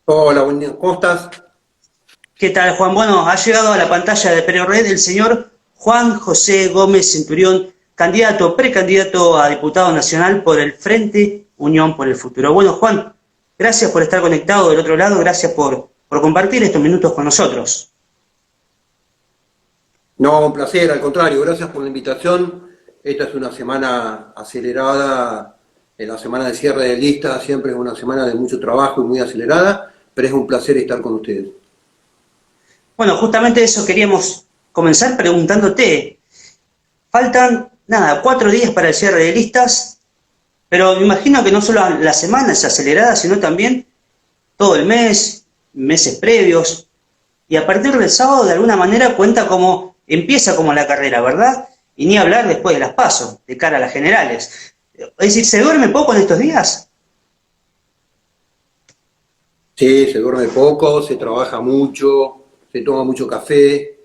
Hola, buen día. ¿Cómo estás? ¿Qué tal, Juan? Bueno, ha llegado a la pantalla de Pereo Red el señor Juan José Gómez Centurión, precandidato a diputado nacional por el Frente Unión por el Futuro. Bueno, Juan, gracias por estar conectado del otro lado, gracias por compartir estos minutos con nosotros. No, un placer, al contrario, gracias por la invitación. Esta es una semana acelerada, en la semana de cierre de lista siempre es una semana de mucho trabajo y muy acelerada, pero es un placer estar con ustedes. Bueno, justamente eso queríamos comenzar preguntándote. Faltan, nada, 4 días para el cierre de listas, pero me imagino que no solo la semana es acelerada, sino también todo el mes, meses previos. Y a partir del sábado, de alguna manera, empieza como la carrera, ¿verdad? Y ni hablar después de las PASO, de cara a las generales. Es decir, ¿se duerme poco en estos días? Sí, se duerme poco, se trabaja mucho, se toma mucho café.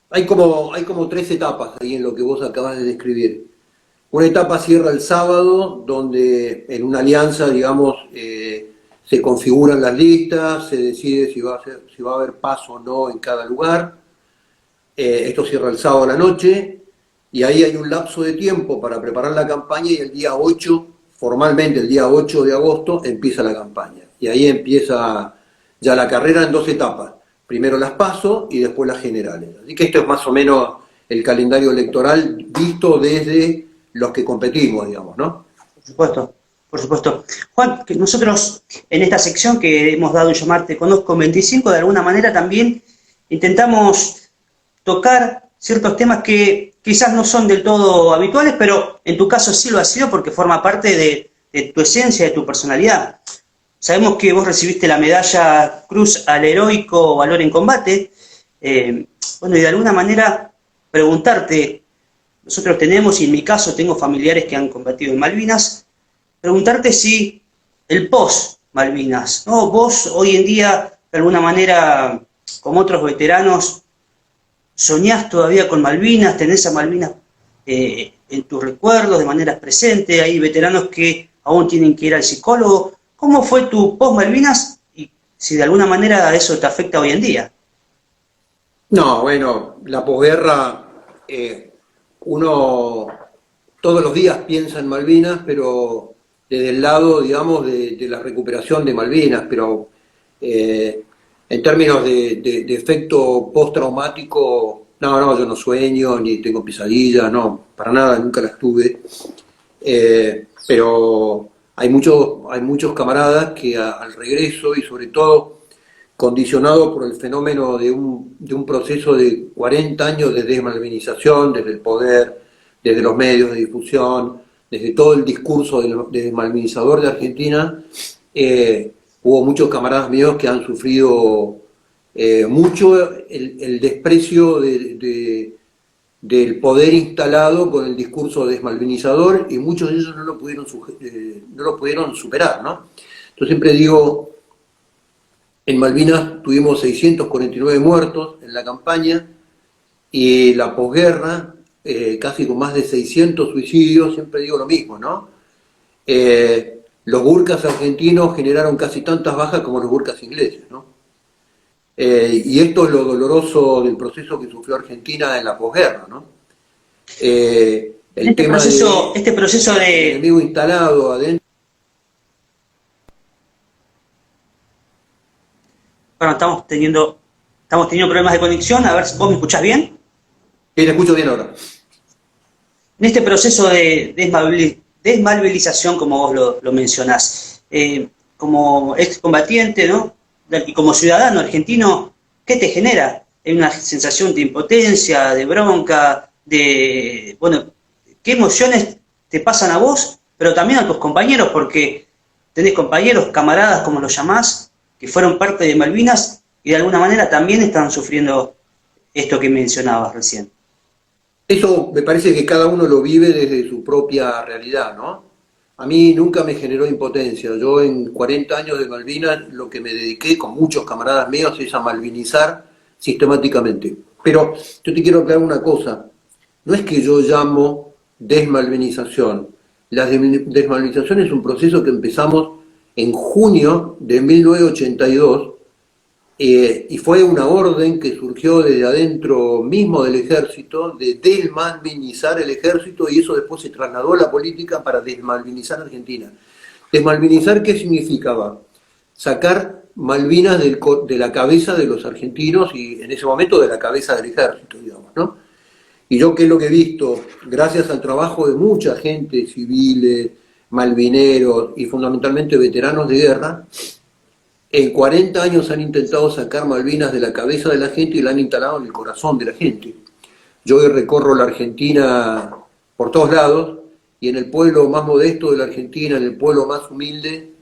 Hay como tres etapas ahí en lo que vos acabas de describir. Una etapa cierra el sábado, donde en una alianza, digamos, se configuran las listas, se decide si va a haber paso o no en cada lugar. Esto cierra el sábado a la noche, y ahí hay un lapso de tiempo para preparar la campaña, y el día 8, formalmente el día 8 de agosto, empieza la campaña. Y ahí empieza ya la carrera en dos etapas. Primero las PASO y después las generales. Así que esto es más o menos el calendario electoral visto desde los que competimos, digamos, ¿no? Por supuesto, por supuesto. Juan, que nosotros en esta sección que hemos dado en llamar Te Conozco en 25, de alguna manera también intentamos tocar ciertos temas que quizás no son del todo habituales, pero en tu caso sí lo ha sido porque forma parte de tu esencia, de tu personalidad. Sabemos que vos recibiste la medalla Cruz al Heroico Valor en Combate. Bueno, y de alguna manera preguntarte, nosotros tenemos, y en mi caso tengo familiares que han combatido en Malvinas, preguntarte si el post Malvinas, ¿no? Vos hoy en día, de alguna manera, como otros veteranos, soñás todavía con Malvinas, tenés a Malvinas en tus recuerdos de manera presente, hay veteranos que aún tienen que ir al psicólogo. ¿Cómo fue tu post Malvinas y si de alguna manera eso te afecta hoy en día? No, bueno, la posguerra, uno todos los días piensa en Malvinas, pero desde el lado, digamos, de la recuperación de Malvinas, pero eh, en términos de efecto postraumático, no, yo no sueño, ni tengo pesadillas, no, para nada, nunca las tuve. Pero hay muchos camaradas que al regreso, y sobre todo condicionado por el fenómeno de un proceso de 40 años de desmalvinización, desde el poder, desde los medios de difusión, desde todo el discurso desmalvinizador de Argentina. Hubo muchos camaradas míos que han sufrido mucho el desprecio del poder instalado con el discurso desmalvinizador, y muchos de ellos no lo pudieron superar, ¿no? Yo siempre digo, en Malvinas tuvimos 649 muertos en la campaña, y la posguerra, casi con más de 600 suicidios. Siempre digo lo mismo, ¿no? Los gurkas argentinos generaron casi tantas bajas como los gurkas ingleses, ¿no? Y esto es lo doloroso del proceso que sufrió Argentina en la posguerra, ¿no? En El tema este proceso del de, enemigo instalado adentro. bueno, estamos teniendo problemas de conexión, a ver si vos me escuchás bien. Te escucho bien ahora. En este proceso de desmalvelización, como vos lo mencionás, como excombatiente, ¿no? Y como ciudadano argentino, ¿qué te genera? ¿Hay una sensación de impotencia, de bronca, bueno, qué emociones te pasan a vos, pero también a tus compañeros? Porque tenés compañeros, camaradas, como los llamás, que fueron parte de Malvinas y de alguna manera también están sufriendo esto que mencionabas recién. Eso me parece que cada uno lo vive desde su propia realidad, ¿no? A mí nunca me generó impotencia. Yo en 40 años de Malvinas lo que me dediqué con muchos camaradas míos es a malvinizar sistemáticamente. Pero yo te quiero aclarar una cosa. No es que yo llamo desmalvinización. La desmalvinización es un proceso que empezamos en junio de 1982, y fue una orden que surgió desde adentro mismo del ejército, de desmalvinizar el ejército, y eso después se trasladó a la política para desmalvinizar Argentina. ¿Desmalvinizar qué significaba? Sacar Malvinas de la cabeza de los argentinos y en ese momento de la cabeza del ejército, digamos, ¿no? Y yo, ¿qué es lo que he visto? Gracias al trabajo de mucha gente, civiles, malvineros y fundamentalmente veteranos de guerra, en 40 años han intentado sacar Malvinas de la cabeza de la gente y la han instalado en el corazón de la gente. Yo hoy recorro la Argentina por todos lados y en el pueblo más modesto de la Argentina, en el pueblo más humilde,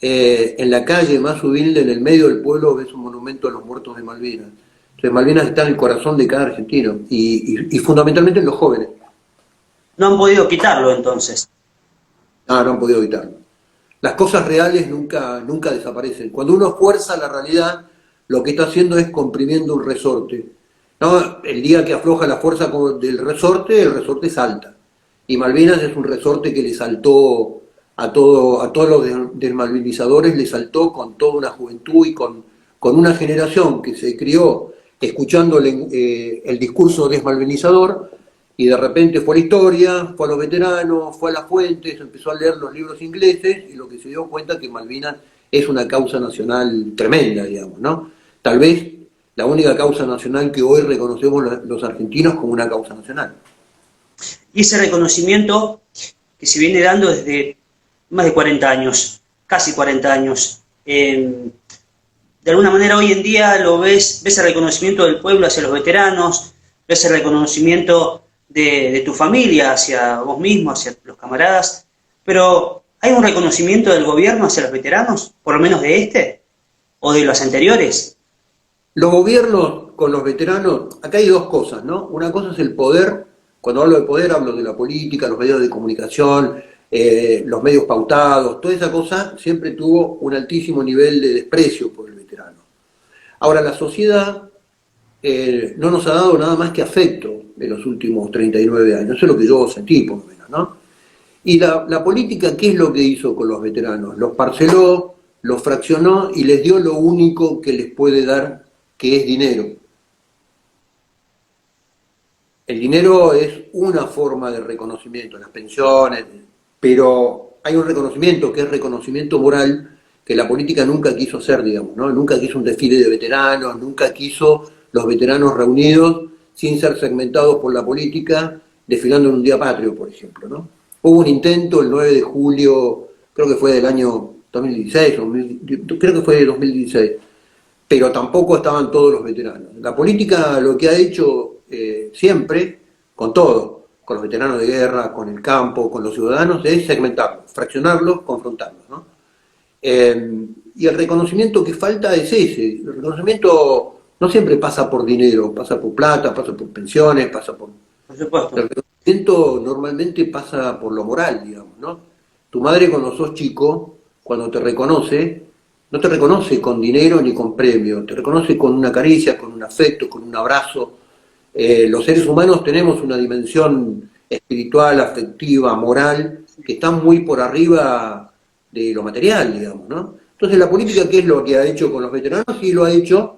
en la calle más humilde, en el medio del pueblo, ves un monumento a los muertos de Malvinas. Entonces Malvinas está en el corazón de cada argentino y fundamentalmente en los jóvenes. No han podido quitarlo entonces. No han podido evitarlo. Las cosas reales nunca desaparecen. Cuando uno fuerza la realidad, lo que está haciendo es comprimiendo un resorte. ¿No? El día que afloja la fuerza del resorte, el resorte salta. Y Malvinas es un resorte que le saltó a todos los desmalvinizadores, le saltó con toda una juventud y con una generación que se crió escuchando el discurso desmalvinizador, y de repente fue a la historia, fue a los veteranos, fue a las fuentes, empezó a leer los libros ingleses, y lo que se dio cuenta que Malvinas es una causa nacional tremenda, digamos, ¿no? Tal vez la única causa nacional que hoy reconocemos los argentinos como una causa nacional. Y ese reconocimiento que se viene dando desde más de 40 años, casi 40 años, de alguna manera hoy en día lo ves el reconocimiento del pueblo hacia los veteranos, ves el reconocimiento de tu familia hacia vos mismo, hacia los camaradas, pero ¿hay un reconocimiento del gobierno hacia los veteranos, por lo menos de este, o de los anteriores? Los gobiernos con los veteranos, acá hay dos cosas, ¿no? Una cosa es el poder. Cuando hablo de poder hablo de la política, los medios de comunicación, los medios pautados, toda esa cosa siempre tuvo un altísimo nivel de desprecio por el veterano. Ahora, la sociedad no nos ha dado nada más que afecto en los últimos 39 años, eso es lo que yo sentí por lo menos, ¿no? Y la política, ¿qué es lo que hizo con los veteranos? Los parceló, los fraccionó y les dio lo único que les puede dar, que es dinero. El dinero es una forma de reconocimiento, las pensiones, pero hay un reconocimiento que es reconocimiento moral que la política nunca quiso hacer, digamos, ¿no? Nunca quiso un desfile de veteranos, nunca quiso los veteranos reunidos sin ser segmentados por la política, desfilando en un día patrio, por ejemplo, ¿no? Hubo un intento el 9 de julio, creo que fue del año 2016, creo que fue de 2016, pero tampoco estaban todos los veteranos. La política lo que ha hecho siempre, con todo, con los veteranos de guerra, con el campo, con los ciudadanos, es segmentarlos, fraccionarlos, confrontarlos, ¿no? Y el reconocimiento que falta es ese. El reconocimiento no siempre pasa por dinero, pasa por plata, pasa por pensiones, pasa por... Por supuesto. El reconocimiento normalmente pasa por lo moral, digamos, ¿no? Tu madre cuando sos chico, cuando te reconoce, no te reconoce con dinero ni con premio, te reconoce con una caricia, con un afecto, con un abrazo. Los seres humanos tenemos una dimensión espiritual, afectiva, moral, que está muy por arriba de lo material, digamos, ¿no? Entonces la política, ¿qué es lo que ha hecho con los veteranos? Y lo ha hecho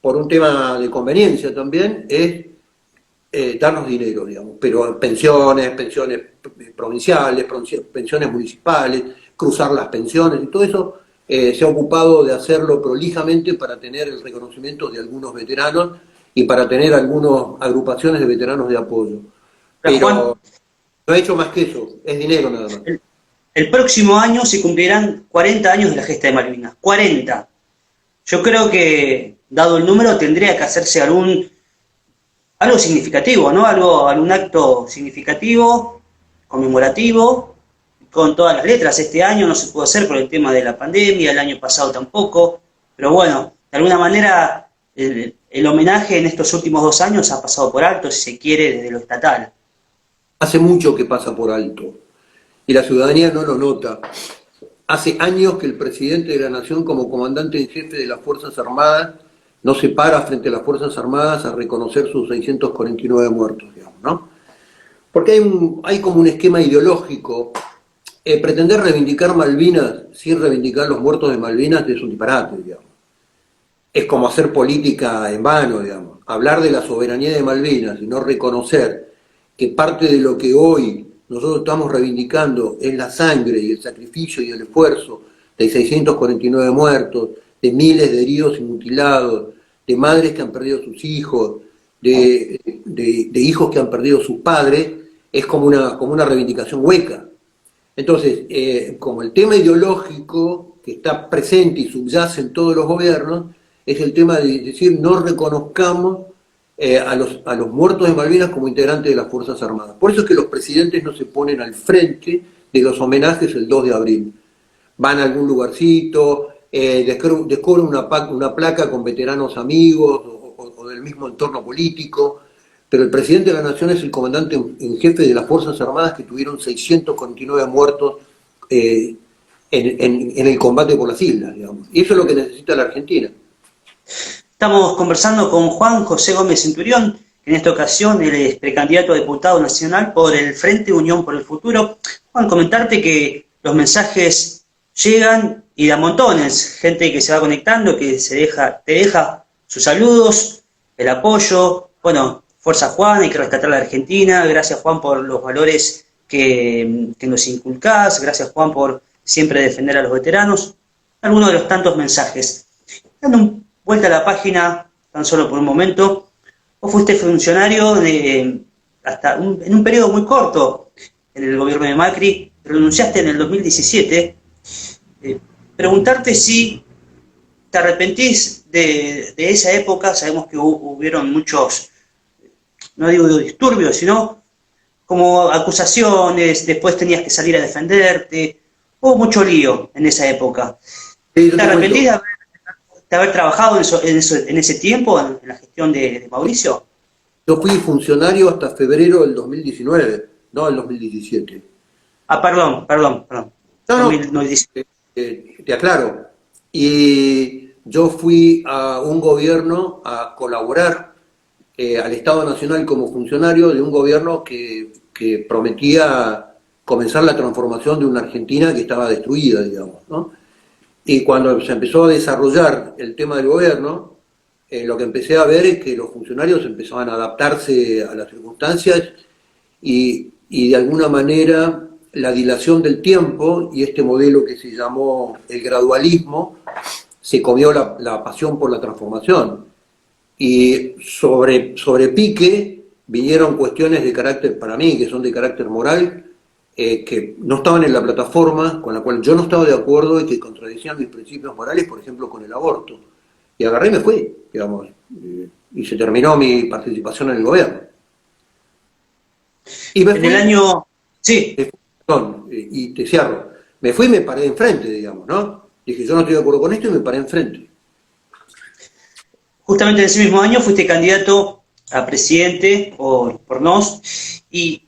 por un tema de conveniencia también, es darnos dinero, digamos, pero pensiones provinciales, pensiones municipales, cruzar las pensiones y todo eso, se ha ocupado de hacerlo prolijamente para tener el reconocimiento de algunos veteranos y para tener algunas agrupaciones de veteranos de apoyo. Pero Juan, no ha hecho más que eso, es dinero nada más. El próximo año se cumplirán 40 años de la gesta de Malvinas. 40. Yo creo que, dado el número, tendría que hacerse algo significativo, ¿no? Algún acto significativo, conmemorativo, con todas las letras. Este año no se pudo hacer por el tema de la pandemia, el año pasado tampoco, pero bueno, de alguna manera el homenaje en estos últimos 2 años ha pasado por alto, si se quiere, desde lo estatal. Hace mucho que pasa por alto y la ciudadanía no lo nota. Hace años que el presidente de la Nación, como comandante en jefe de las Fuerzas Armadas, no se para frente a las Fuerzas Armadas a reconocer sus 649 muertos, digamos, ¿no? Porque hay como un esquema ideológico. Pretender reivindicar Malvinas sin reivindicar los muertos de Malvinas es un disparate, digamos. es como hacer política en vano, digamos. Hablar de la soberanía de Malvinas y no reconocer que parte de lo que hoy nosotros estamos reivindicando es la sangre y el sacrificio y el esfuerzo de 649 muertos, de miles de heridos y mutilados, de madres que han perdido a sus hijos, de hijos que han perdido a sus padres, es como una reivindicación hueca. Entonces, como el tema ideológico que está presente y subyace en todos los gobiernos, es el tema de decir no reconozcamos a los muertos de Malvinas como integrantes de las Fuerzas Armadas. Por eso es que los presidentes no se ponen al frente de los homenajes el 2 de abril. Van a algún lugarcito, descubren una placa con veteranos amigos o del mismo entorno político, pero el presidente de la Nación es el comandante en jefe de las Fuerzas Armadas que tuvieron 649 muertos en el combate por las islas, digamos. Y eso es lo que necesita la Argentina. Estamos conversando con Juan José Gómez Centurión, que en esta ocasión él es precandidato a diputado nacional por el Frente Unión por el Futuro. Juan, comentarte que los mensajes llegan y de a montones, gente que se va conectando, que te deja sus saludos, el apoyo. Bueno, fuerza Juan, hay que rescatar a la Argentina. Gracias Juan por los valores que nos inculcás. Gracias Juan por siempre defender a los veteranos. Algunos de los tantos mensajes. Dando vuelta a la página, tan solo por un momento, vos fuiste funcionario en un periodo muy corto en el gobierno de Macri, renunciaste en el 2017. Preguntarte si te arrepentís de esa época. Sabemos que hubieron muchos, no digo disturbios, sino como acusaciones, después tenías que salir a defenderte, hubo mucho lío en esa época. Sí, ¿Te arrepentís de haber trabajado en ese tiempo, en la gestión de Mauricio? Yo fui funcionario hasta febrero del 2019, no del 2017. Perdón. No, 2017. Te aclaro. Y yo fui a un gobierno a colaborar al Estado Nacional como funcionario de un gobierno que prometía comenzar la transformación de una Argentina que estaba destruida, digamos, ¿no? Y cuando se empezó a desarrollar el tema del gobierno, lo que empecé a ver es que los funcionarios empezaban a adaptarse a las circunstancias y de alguna manera la dilación del tiempo y este modelo que se llamó el gradualismo se comió la pasión por la transformación. Y sobre pique vinieron cuestiones de carácter, para mí, que son de carácter moral, que no estaban en la plataforma, con la cual yo no estaba de acuerdo y que contradecían mis principios morales, por ejemplo, con el aborto. Y agarré y me fui, digamos, y se terminó mi participación en el gobierno. Y me fui, En el año... Sí. y te cierro. Me fui y me paré enfrente, digamos, ¿no? Dije, yo no estoy de acuerdo con esto y me paré enfrente. Justamente en ese mismo año fuiste candidato a presidente por NOS y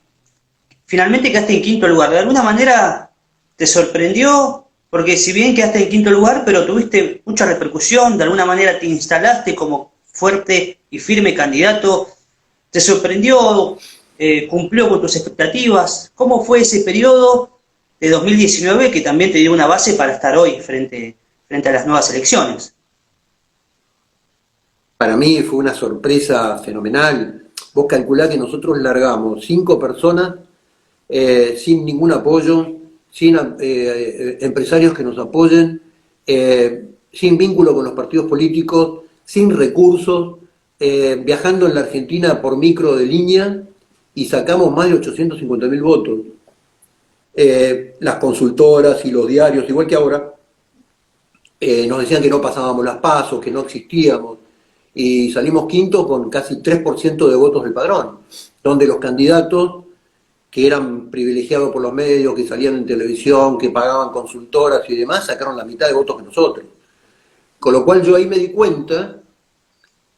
finalmente quedaste en quinto lugar. ¿De alguna manera te sorprendió? Porque si bien quedaste en quinto lugar, pero tuviste mucha repercusión, de alguna manera te instalaste como fuerte y firme candidato. ¿Te sorprendió? ¿Cumplió con tus expectativas? ¿Cómo fue ese periodo de 2019 que también te dio una base para estar hoy frente a las nuevas elecciones? Para mí fue una sorpresa fenomenal. Vos calculá que nosotros largamos 5 personas sin ningún apoyo, sin empresarios que nos apoyen, sin vínculo con los partidos políticos, sin recursos, viajando en la Argentina por micro de línea y sacamos más de 850.000 votos. Las consultoras y los diarios, igual que ahora, nos decían que no pasábamos las pasos, que no existíamos, y salimos quinto con casi 3% de votos del padrón, donde los candidatos que eran privilegiados por los medios, que salían en televisión, que pagaban consultoras y demás, sacaron la mitad de votos que nosotros. Con lo cual yo ahí me di cuenta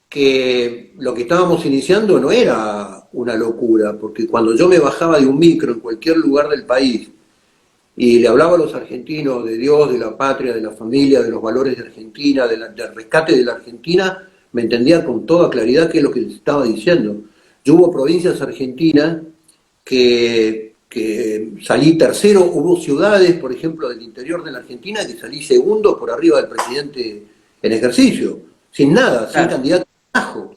que lo que estábamos iniciando no era una locura, porque cuando yo me bajaba de un micro en cualquier lugar del país y le hablaba a los argentinos de Dios, de la patria, de la familia, de los valores de Argentina, del rescate de la Argentina, me entendía con toda claridad qué es lo que les estaba diciendo. Yo hubo provincias argentinas que salí tercero, hubo ciudades, por ejemplo, del interior de la Argentina, que salí segundo por arriba del presidente en ejercicio. sin nada, sin Claro. candidato bajo.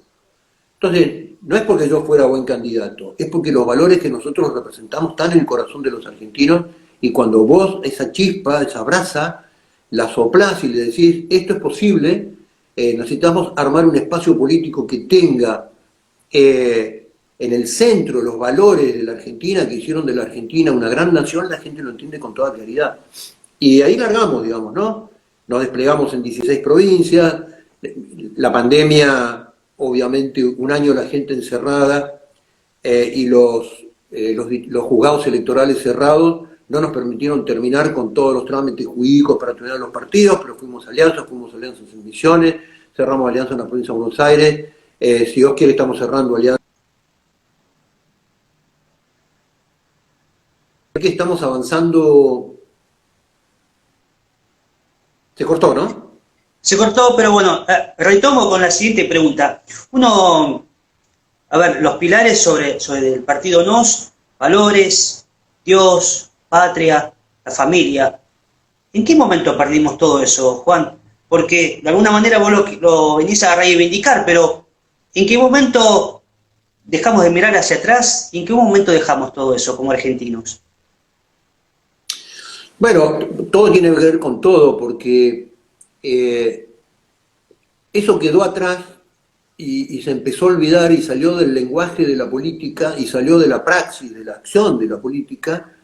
Entonces, no es porque yo fuera buen candidato, es porque los valores que nosotros representamos están en el corazón de los argentinos y cuando vos esa chispa, esa brasa, la soplás y le decís, esto es posible, necesitamos armar un espacio político que tenga en el centro los valores de la Argentina, que hicieron de la Argentina una gran nación, la gente lo entiende con toda claridad. Y ahí largamos, digamos, ¿no? Nos desplegamos en 16 provincias, la pandemia, obviamente, un año la gente encerrada y los juzgados electorales cerrados no nos permitieron terminar con todos los trámites jurídicos para terminar los partidos, pero fuimos alianzas en Misiones, cerramos alianzas en la provincia de Buenos Aires, si Dios quiere estamos cerrando alianzas. Que estamos avanzando. Se cortó, ¿no? Se cortó, pero bueno, retomo con la siguiente pregunta. Uno, a ver, los pilares sobre el partido NOS, valores, Dios, patria, la familia. ¿En qué momento perdimos todo eso, Juan? Porque de alguna manera vos lo venís a reivindicar, pero ¿en qué momento dejamos de mirar hacia atrás y en qué momento dejamos todo eso como argentinos? Bueno, todo tiene que ver con todo, porque eso quedó atrás y se empezó a olvidar y salió del lenguaje de la política y salió de la praxis, de la acción de la política,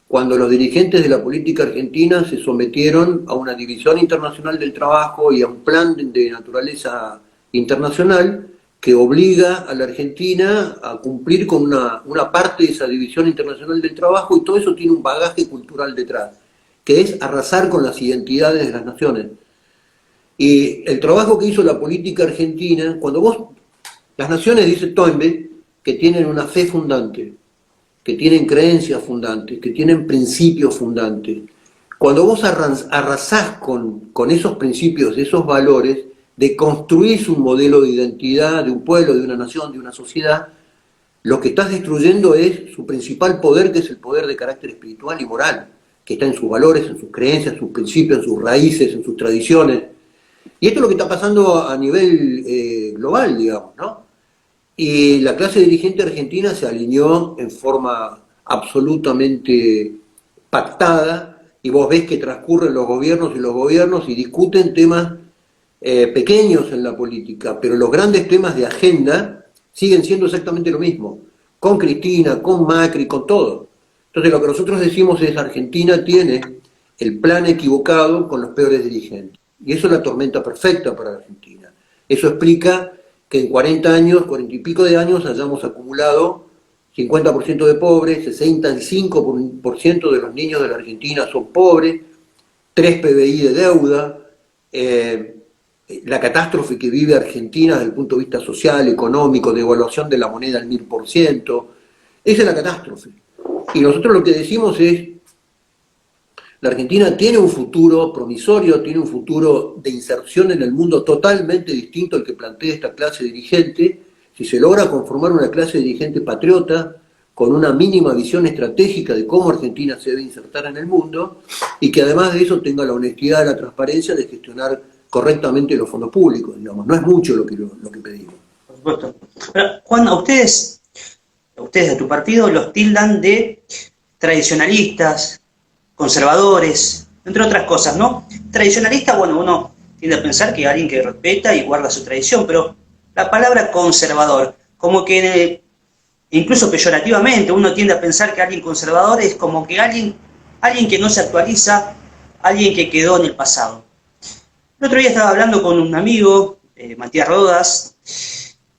cuando los dirigentes de la política argentina se sometieron a una división internacional del trabajo y a un plan de naturaleza internacional que obliga a la Argentina a cumplir con una parte de esa división internacional del trabajo y todo eso tiene un bagaje cultural detrás, que es arrasar con las identidades de las naciones. Y el trabajo que hizo la política argentina, las naciones, dice Toynbee, que tienen una fe fundante, que tienen creencias fundantes, que tienen principios fundantes. Cuando vos arrasás con esos principios, esos valores, deconstruís un modelo de identidad de un pueblo, de una nación, de una sociedad, lo que estás destruyendo es su principal poder, que es el poder de carácter espiritual y moral, que está en sus valores, en sus creencias, en sus principios, en sus raíces, en sus tradiciones. Y esto es lo que está pasando a nivel global, digamos, ¿no? Y la clase dirigente argentina se alineó en forma absolutamente pactada, y vos ves que transcurren los gobiernos y discuten temas pequeños en la política, pero los grandes temas de agenda siguen siendo exactamente lo mismo, con Cristina, con Macri, con todo. Entonces lo que nosotros decimos es Argentina tiene el plan equivocado con los peores dirigentes. Y eso es la tormenta perfecta para la Argentina. Eso explica que en 40 años, 40 y pico de años, hayamos acumulado 50% de pobres, 65% de los niños de la Argentina son pobres, 3 PBI de deuda, la catástrofe que vive Argentina desde el punto de vista social, económico, de devaluación de la moneda al 1000%. Esa es la catástrofe. Y nosotros lo que decimos es, la Argentina tiene un futuro promisorio, tiene un futuro de inserción en el mundo totalmente distinto al que plantea esta clase dirigente, si se logra conformar una clase dirigente patriota, con una mínima visión estratégica de cómo Argentina se debe insertar en el mundo, y que además de eso tenga la honestidad y la transparencia de gestionar correctamente los fondos públicos, digamos. No es mucho lo que pedimos. Por supuesto. Pero, Juan, a ustedes de tu partido los tildan de tradicionalistas, conservadores, entre otras cosas, ¿no? Tradicionalista, bueno, uno tiende a pensar que alguien que respeta y guarda su tradición, pero la palabra conservador, como que incluso peyorativamente, uno tiende a pensar que alguien conservador es como que alguien que no se actualiza, alguien que quedó en el pasado. El otro día estaba hablando con un amigo, Matías Rodas,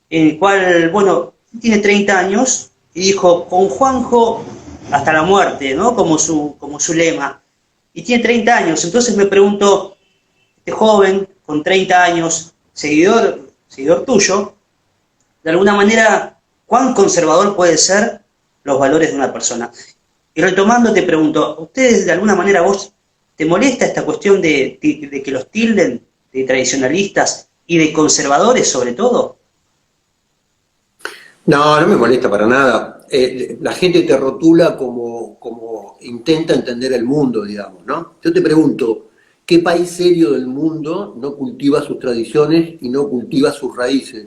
el cual, bueno, tiene 30 años, y dijo, con Juanjo hasta la muerte, ¿no? Como su lema. Y tiene 30 años, entonces me pregunto, este joven con 30 años, seguidor tuyo, de alguna manera, ¿cuán conservador puede ser los valores de una persona? Y retomando te pregunto, ¿a ustedes de alguna manera vos te molesta esta cuestión de que los tilden de tradicionalistas y de conservadores sobre todo? No, no me molesta para nada. La gente te rotula como intenta entender el mundo, digamos, ¿no? Yo te pregunto, ¿Qué país serio del mundo no cultiva sus tradiciones y no cultiva sus raíces?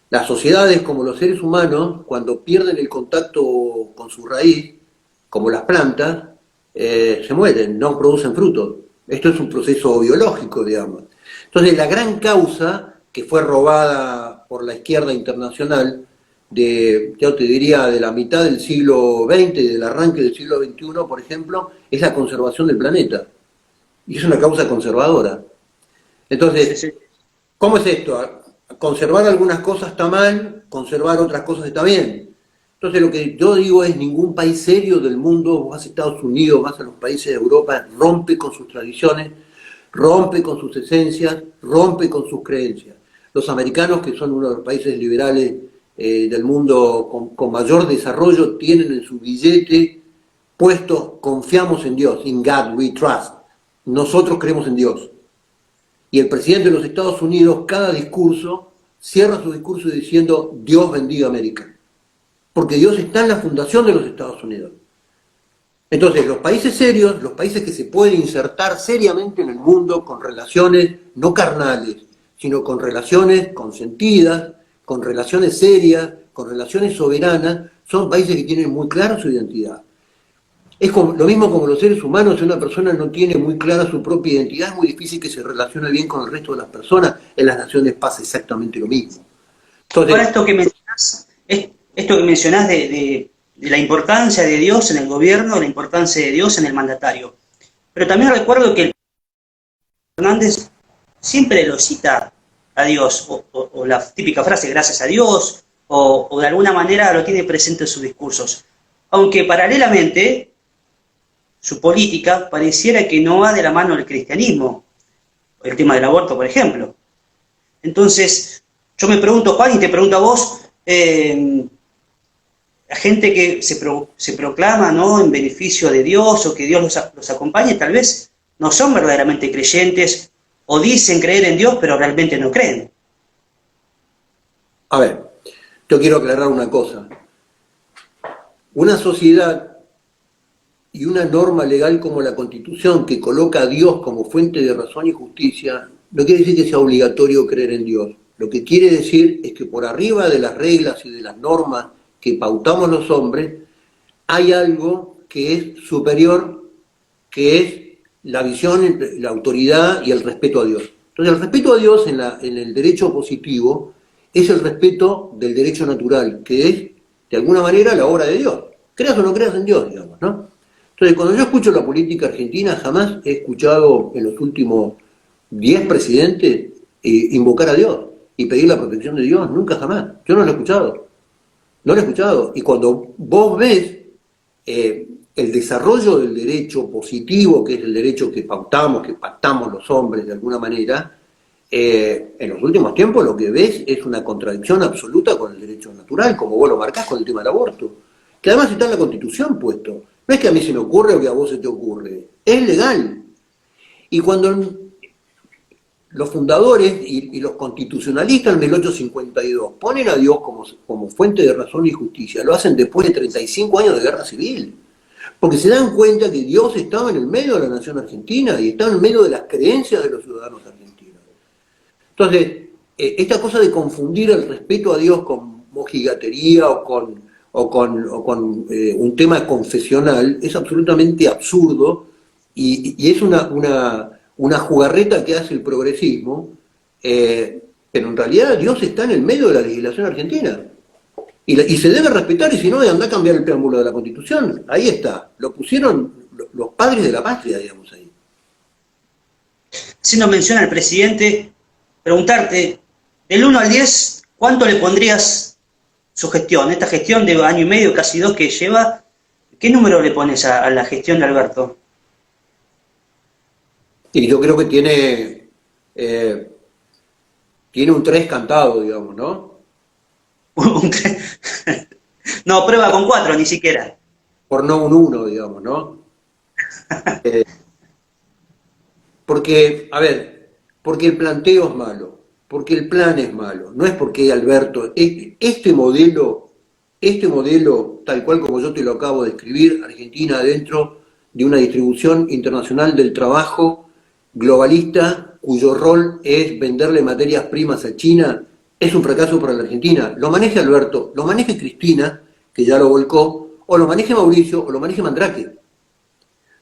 Las sociedades, como los seres humanos, cuando pierden el contacto con su raíz, como las plantas, se mueren, no producen frutos. Esto es un proceso biológico, digamos. Entonces, la gran causa que fue robada por la izquierda internacional, yo te diría, de la mitad del siglo XX y del arranque del siglo XXI, por ejemplo, es la conservación del planeta. Y es una causa conservadora. Sí, Entonces, sí. ¿cómo es esto? Conservar algunas cosas está mal, conservar otras cosas está bien. Entonces lo que yo digo es, ningún país serio del mundo, vos vas a Estados Unidos, vas a los países de Europa, rompe con sus tradiciones, rompe con sus esencias, rompe con sus creencias. Los americanos, que son uno de los países liberales del mundo con mayor desarrollo, tienen en su billete puesto, confiamos en Dios, in God we trust. Nosotros creemos en Dios. Y el presidente de los Estados Unidos, cada discurso, cierra su discurso diciendo Dios bendiga América. Porque Dios está en la fundación de los Estados Unidos. Entonces, los países serios, los países que se pueden insertar seriamente en el mundo con relaciones no carnales, sino con relaciones consentidas, con relaciones serias, con relaciones soberanas, son países que tienen muy clara su identidad. Es como, lo mismo como los seres humanos, si una persona no tiene muy clara su propia identidad, es muy difícil que se relacione bien con el resto de las personas. En las naciones pasa exactamente lo mismo. Ahora Entonces, esto que mencionás de la importancia de Dios en el gobierno, la importancia de Dios en el mandatario. Pero también recuerdo que el Fernández siempre lo cita a Dios, o la típica frase gracias a Dios, o de alguna manera lo tiene presente en sus discursos. Aunque paralelamente su política pareciera que no va de la mano del cristianismo, el tema del aborto, por ejemplo. Entonces, yo me pregunto, Juan, y te pregunto a vos, la gente que se proclama, ¿no?, en beneficio de Dios, o que Dios los acompañe, tal vez no son verdaderamente creyentes, o dicen creer en Dios, pero realmente no creen. a ver, yo quiero aclarar una cosa. Una sociedad y una norma legal como la Constitución, que coloca a Dios como fuente de razón y justicia, no quiere decir que sea obligatorio creer en Dios. Lo que quiere decir es que por arriba de las reglas y de las normas que pautamos los hombres, hay algo que es superior, que es la visión, la autoridad y el respeto a Dios. Entonces, el respeto a Dios en el derecho positivo es el respeto del derecho natural, que es, de alguna manera, la obra de Dios. Creas o no creas en Dios, digamos, ¿no? Entonces, cuando yo escucho la política argentina, jamás he escuchado en los últimos 10 presidentes invocar a Dios y pedir la protección de Dios, nunca jamás. Yo no lo he escuchado, no lo he escuchado. Y cuando vos ves el desarrollo del derecho positivo, que es el derecho que pautamos, que pactamos los hombres de alguna manera, en los últimos tiempos lo que ves es una contradicción absoluta con el derecho natural, como vos lo marcás con el tema del aborto, que además está en la Constitución puesto. No es que a mí se me ocurre o que a vos se te ocurre, es legal. Y cuando los fundadores y los constitucionalistas en el 852 ponen a Dios como fuente de razón y justicia, lo hacen después de 35 años de guerra civil. Porque se dan cuenta que Dios estaba en el medio de la nación argentina y estaba en el medio de las creencias de los ciudadanos argentinos. Entonces, esta cosa de confundir el respeto a Dios con mojigatería o con un tema confesional es absolutamente absurdo y es una jugarreta que hace el progresismo, pero en realidad Dios está en el medio de la legislación argentina. Y se debe respetar, y si no, anda a cambiar el preámbulo de la Constitución. Ahí está. Lo pusieron los padres de la patria, digamos, ahí. Haciendo mención al presidente, preguntarte, del 1 al 10, ¿cuánto le pondrías su gestión? Esta gestión de año y medio, casi 2 que lleva, ¿qué número le pones a la gestión de Alberto? Y yo creo que tiene un 3 cantado, digamos, ¿no? No, prueba con 4, ni siquiera. Por no un 1, digamos, ¿no? Porque, a ver, porque el planteo es malo, porque el plan es malo, no es porque Alberto, este modelo, tal cual como yo te lo acabo de escribir, Argentina dentro de una distribución internacional del trabajo globalista cuyo rol es venderle materias primas a China es un fracaso para la Argentina. Lo maneje Alberto, lo maneje Cristina, que ya lo volcó, o lo maneje Mauricio, o lo maneje Mandrake.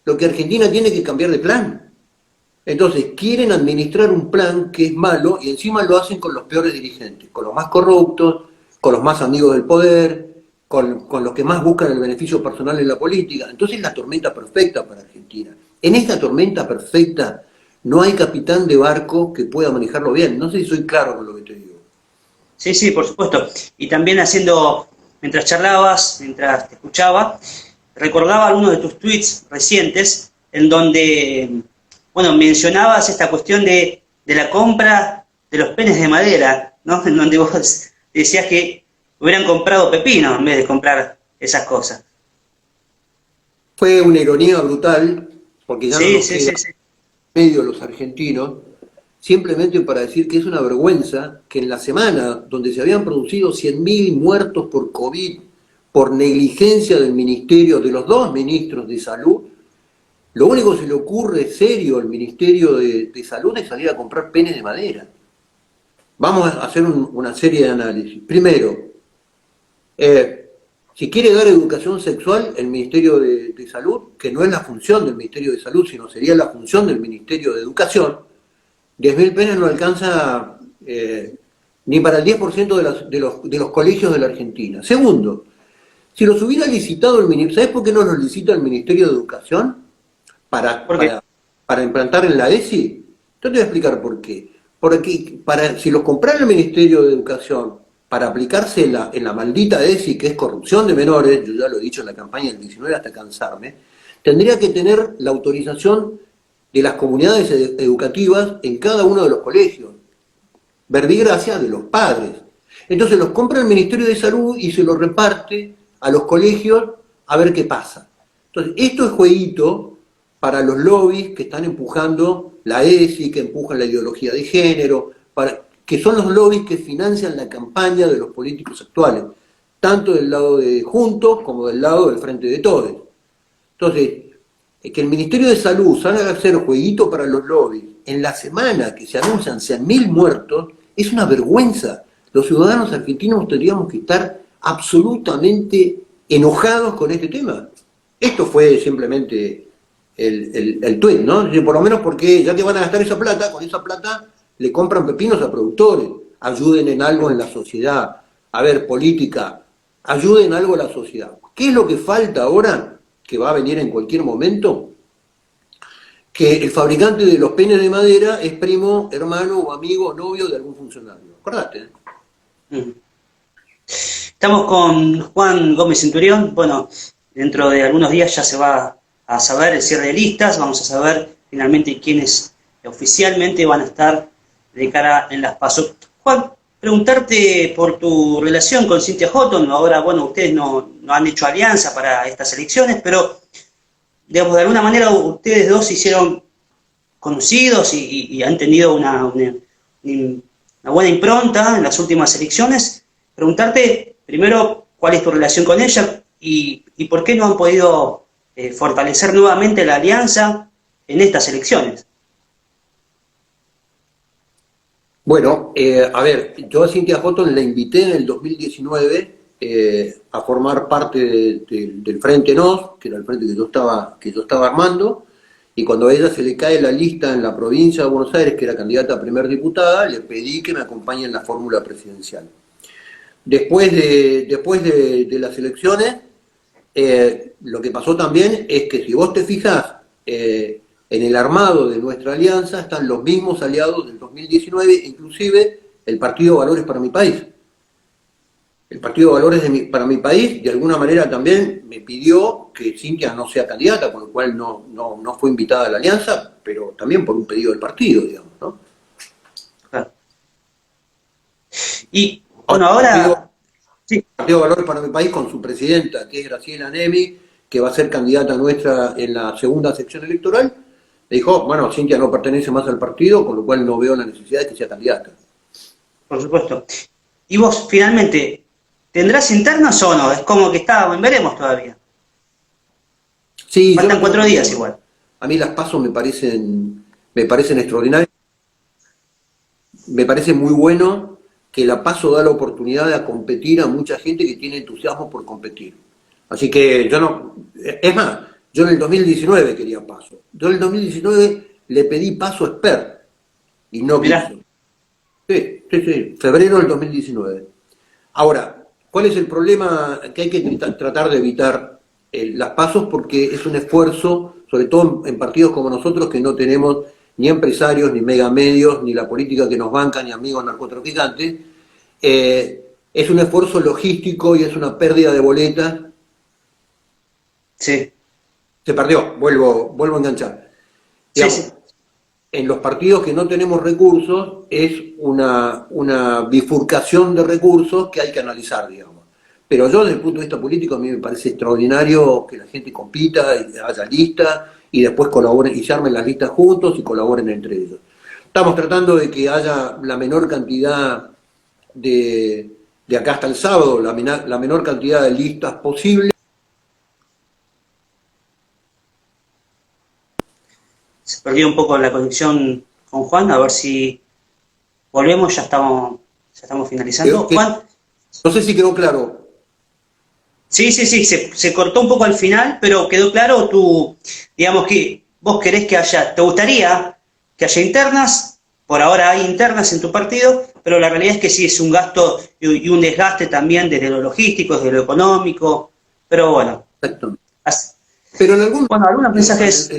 Lo que Argentina tiene que cambiar de plan. Entonces, quieren administrar un plan que es malo y encima lo hacen con los peores dirigentes, con los más corruptos, con los más amigos del poder, con los que más buscan el beneficio personal en la política. Entonces, es la tormenta perfecta para Argentina. En esta tormenta perfecta no hay capitán de barco que pueda manejarlo bien. No sé si soy claro con lo que te digo. Sí, sí, por supuesto. Y también haciendo, mientras charlabas, mientras te escuchaba, recordaba algunos de tus tweets recientes en donde, bueno, mencionabas esta cuestión de la compra de los penes de madera, ¿no? En donde vos decías que hubieran comprado pepino en vez de comprar esas cosas. Fue una ironía brutal, porque ya no Sí, nos sí, queda sí, sí. medio los argentinos, simplemente para decir que es una vergüenza que en la semana donde se habían producido 100.000 muertos por COVID, por negligencia del ministerio, de los dos ministros de salud, lo único que se le ocurre serio al Ministerio de Salud es salir a comprar penes de madera. Vamos a hacer una serie de análisis. Primero, si quiere dar educación sexual, el Ministerio de Salud, que no es la función del Ministerio de Salud, sino sería la función del Ministerio de Educación, 10.000 penes no alcanza ni para el 10% de los colegios de la Argentina. Segundo, si los hubiera licitado el Ministerio, ¿sabes por qué no los licita el Ministerio de Educación? Para, ¿Por qué? para, para implantar en la ESI. Yo te voy a explicar por qué. Porque si los comprara el Ministerio de Educación para aplicarse en la maldita ESI, que es corrupción de menores, yo ya lo he dicho en la campaña del 19 hasta cansarme, tendría que tener la autorización de las comunidades educativas en cada uno de los colegios, verbigracia de los padres. Entonces los compra el Ministerio de Salud y se los reparte a los colegios a ver qué pasa. Entonces, esto es jueguito para los lobbies que están empujando la ESI, que empujan la ideología de género, que son los lobbies que financian la campaña de los políticos actuales, tanto del lado de Juntos como del lado del Frente de Todos. Entonces, que el Ministerio de Salud salga a hacer jueguito para los lobbies en la semana que se anuncian 100.000 muertos, es una vergüenza. Los ciudadanos argentinos tendríamos que estar absolutamente enojados con este tema. Esto fue simplemente el tuit, ¿no? Por lo menos porque ya que van a gastar esa plata, con esa plata le compran pepinos a productores, ayuden en algo en la sociedad. A ver, política, ayuden en algo a la sociedad. ¿Qué es lo que falta ahora? Que va a venir en cualquier momento, que el fabricante de los penes de madera es primo, hermano o amigo o novio de algún funcionario. Acordate. Estamos con Juan Gómez Centurión. Bueno, dentro de algunos días ya se va a saber el cierre de listas, vamos a saber finalmente quiénes oficialmente van a estar de cara en las PASO. Juan, preguntarte por tu relación con Cynthia Houghton. Ahora, bueno, ustedes no han hecho alianza para estas elecciones, pero, digamos, de alguna manera ustedes dos se hicieron conocidos y han tenido una buena impronta en las últimas elecciones. Preguntarte, primero, cuál es tu relación con ella y por qué no han podido fortalecer nuevamente la alianza en estas elecciones. Bueno, a ver, yo a Cynthia Houghton la invité en el 2019 a formar parte del Frente NOS, que era el frente que yo estaba armando, y cuando a ella se le cae la lista en la provincia de Buenos Aires, que era candidata a primer diputada, le pedí que me acompañe en la fórmula presidencial. Después de las elecciones, lo que pasó también es que si vos te fijás en el armado de nuestra alianza, están los mismos aliados del 2019, inclusive el Partido Valores para mi país. El Partido Valores para mi país, de alguna manera también me pidió que Cynthia no sea candidata, con lo cual no fue invitada a la alianza, pero también por un pedido del partido, digamos, ¿no? Claro. Y, bueno, ahora... Sí. Partido Valores para mi país con su presidenta, que es Graciela Nemi, que va a ser candidata nuestra en la segunda sección electoral, le dijo, bueno, Cynthia no pertenece más al partido, con lo cual no veo la necesidad de que sea candidata. Por supuesto. ¿Y vos, finalmente, tendrás internas o no? Es como que veremos todavía. Sí, Faltan 4 días igual. A mí las PASO me parecen me parecen extraordinarios. Me parece muy bueno que la PASO da la oportunidad de competir a mucha gente que tiene entusiasmo por competir. Así que yo no, es más, yo en el 2019 quería PASO. Yo en el 2019 le pedí PASO a Esper y no Mirá, quiso. Sí, febrero del 2019. Ahora, ¿cuál es el problema? Que hay que tratar de evitar las PASOs porque es un esfuerzo, sobre todo en partidos como nosotros que no tenemos ni empresarios, ni megamedios, ni la política que nos banca, ni amigos narcotraficantes. Es un esfuerzo logístico y es una pérdida de boletas. sí, Se perdió, vuelvo a enganchar. sí, Digamos, sí. en los partidos que no tenemos recursos es una bifurcación de recursos que hay que analizar, digamos. Pero yo desde el punto de vista político a mí me parece extraordinario que la gente compita y haya listas y después colaboren y se armen las listas juntos y colaboren entre ellos. Estamos tratando de que haya la menor cantidad de acá hasta el sábado, la menor cantidad de listas posible. Se perdió un poco la conexión con Juan, a ver si volvemos, ya estamos finalizando. Juan, No sé si quedó claro. sí, sí, sí, se cortó un poco al final, pero quedó claro tú, digamos que vos querés que haya, te gustaría que haya internas, por ahora hay internas en tu partido, pero la realidad es que sí es un gasto y un desgaste también desde lo logístico, desde lo económico, pero bueno. Exacto. Pero Bueno, algunos mensajes.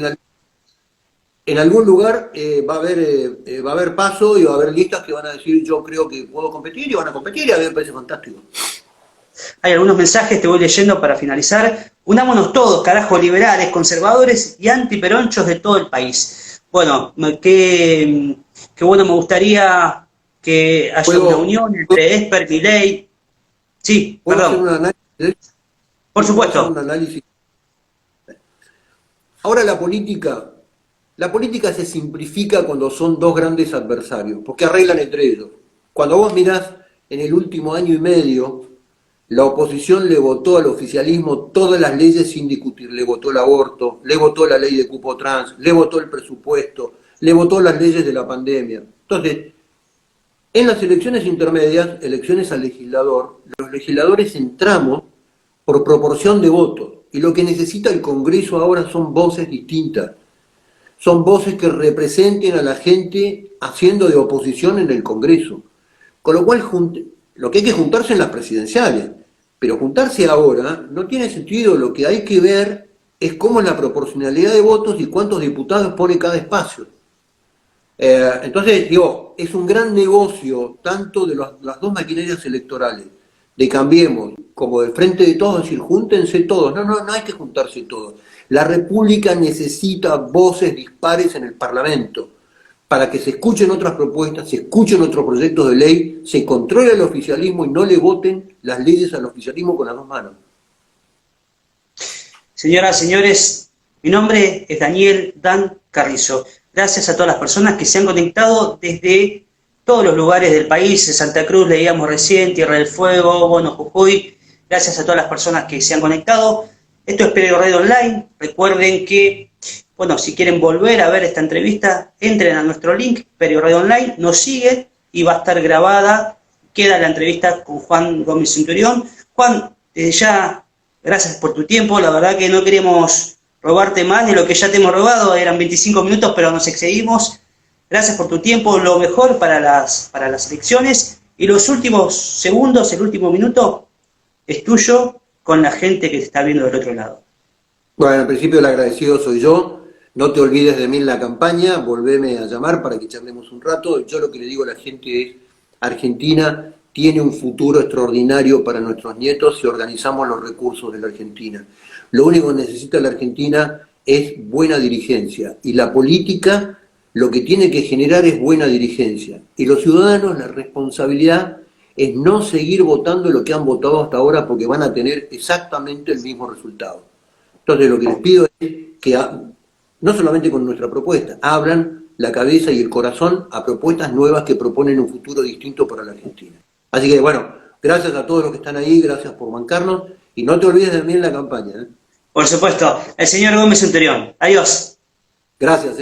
en algún lugar va a haber paso y va a haber listas que van a decir yo creo que puedo competir y van a competir y a mí me parece fantástico. Hay algunos mensajes, te voy leyendo para finalizar. Unámonos todos, carajo, liberales, conservadores y antiperonchos de todo el país. Bueno, qué bueno, me gustaría que haya una unión entre Esper, Milei. Sí, ¿Puedo hacer perdón, un análisis? por ¿Puedo hacer un supuesto. análisis? Ahora la política se simplifica cuando son dos grandes adversarios, porque arreglan entre ellos. Cuando vos mirás en el último año y medio, la oposición le votó al oficialismo todas las leyes sin discutir. Le votó el aborto, le votó la ley de cupo trans, le votó el presupuesto, le votó las leyes de la pandemia. Entonces, en las elecciones intermedias, elecciones al legislador, los legisladores entramos por proporción de votos. Y lo que necesita el Congreso ahora son voces distintas. Son voces que representen a la gente haciendo de oposición en el Congreso. Con lo cual, lo que hay que juntarse en las presidenciales. Pero juntarse ahora no tiene sentido. Lo que hay que ver es cómo es la proporcionalidad de votos y cuántos diputados pone cada espacio. Entonces, digo, es un gran negocio, tanto de las dos maquinarias electorales, de Cambiemos, como del Frente de Todos, es decir, júntense todos. No hay que juntarse todos. La República necesita voces dispares en el Parlamento, para que se escuchen otras propuestas, se escuchen otros proyectos de ley, se controle el oficialismo y no le voten las leyes al oficialismo con las dos manos. Señoras, señores, mi nombre es Daniel Dan Carrizo. Gracias a todas las personas que se han conectado desde todos los lugares del país. De Santa Cruz leíamos recién, Tierra del Fuego, bueno, Jujuy. Gracias a todas las personas que se han conectado. Esto es Perio Red Online. Recuerden que, bueno, si quieren volver a ver esta entrevista, entren a nuestro link, Perio Red Online, nos siguen y va a estar grabada. Queda la entrevista con Juan Gómez Centurión. Juan, desde ya, gracias por tu tiempo. La verdad que no queremos robarte más de lo que ya te hemos robado. Eran 25 minutos, pero nos excedimos. Gracias por tu tiempo. Lo mejor para las elecciones. Y los últimos segundos, el último minuto, es tuyo con la gente que te está viendo del otro lado. Bueno, en principio el agradecido soy yo. No te olvides de mí en la campaña, volveme a llamar para que charlemos un rato. Yo lo que le digo a la gente es, Argentina tiene un futuro extraordinario para nuestros nietos si organizamos los recursos de la Argentina. Lo único que necesita la Argentina es buena dirigencia, y la política lo que tiene que generar es buena dirigencia. Y los ciudadanos, la responsabilidad es no seguir votando lo que han votado hasta ahora, porque van a tener exactamente el mismo resultado. Entonces lo que les pido es que, no solamente con nuestra propuesta, abran la cabeza y el corazón a propuestas nuevas que proponen un futuro distinto para la Argentina. Así que bueno, gracias a todos los que están ahí, gracias por bancarnos, y no te olvides de mí en la campaña. Por supuesto, el señor Gómez Centurión. Adiós. Gracias.